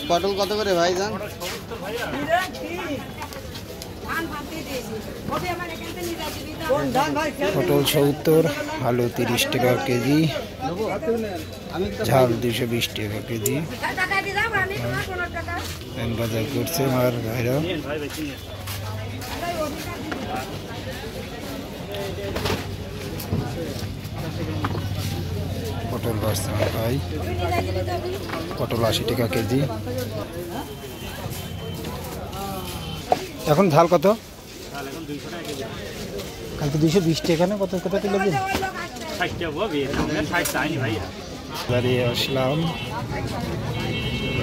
পটল কত করে ভাইজান? পটল 70, আলু 30 টাকা কেজি, ঝাল 220 টাকা কেজি। বাজার করছে আমার ভাইরা। পটল বাড়ছে আমার ভাই, পটল 80 টাকা কেজি। এখন ঝাল কত? কালকে 220 টাকা না? কত কত কিলো? দাঁড়িয়ে আসলাম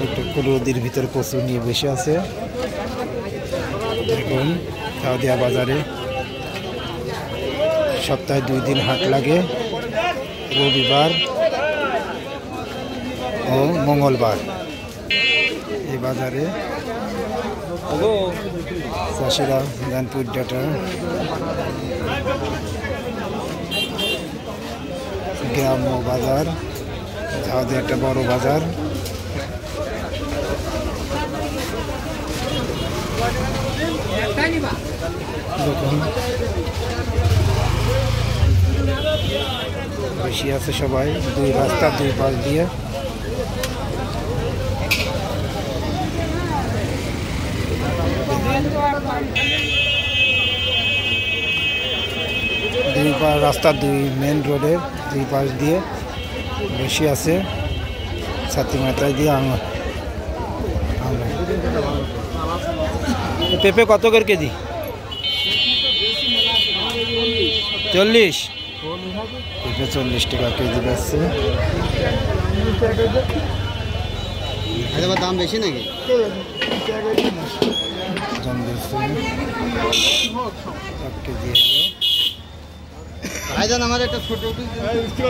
একটু রোদের ভিতরে কচু নিয়ে বসে আছে। দেখুন সাউদিয়া বাজারে সপ্তাহে 2 দিন হাট লাগে, রবিবার ও মঙ্গলবার। এই বাজারে চাষিরা ধানপুর ডাটা গ্রাম্য বাজার, সাউদি একটা বড় বাজার। দেখুন বেশি আছে সবাই, 2 রাস্তা 2 পাশ দিয়ে। রাস্তা 2 মেন রোডের 2 পাশ দিয়ে বেশি আছে। ছাতি মাথায় দিয়ে পেঁপে কত করে কেজি? 40। পেঁপে 40 টাকা কেজি বেচছে। দাম বেশি নাকি? কেজি ভাইজান আমার একটা ছোট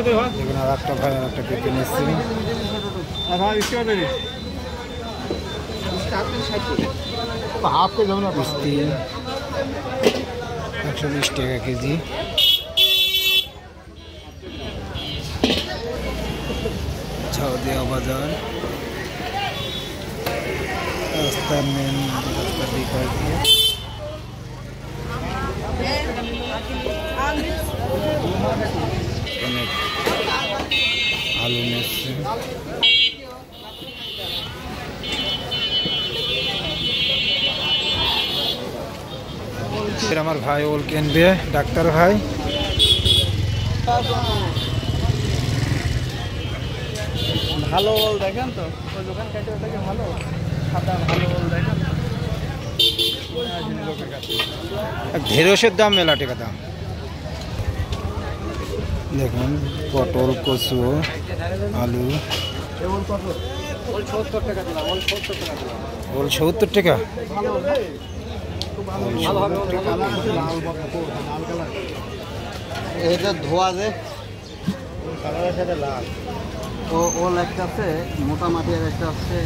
দেখুন, আর একটা ভাই আর একটা পেঁপে নিচ্ছে। 120 টাকা কেজি। সাউদিয়া বাজার রাস্তার মেন রাস্তার দিকে দিয়ে অনেক আলু নিচ্ছে। আমার ভাই ওল কিনবে, ডাক্তার ভাই। ভালো ওল দেখেন তো, ওই দোকান কাটে ওটাকে ভালো সাদা ভালো ওল দেখেন। ঢেঁড়সের দাম মেলা টাকা দাম। দেখুন পটল, কচু, আলু। ওল 70 টাকা। এটা ধোয়া যে কালারের সাথে লাল। ওল একটা আছে মোটা মাটির, একটা আছে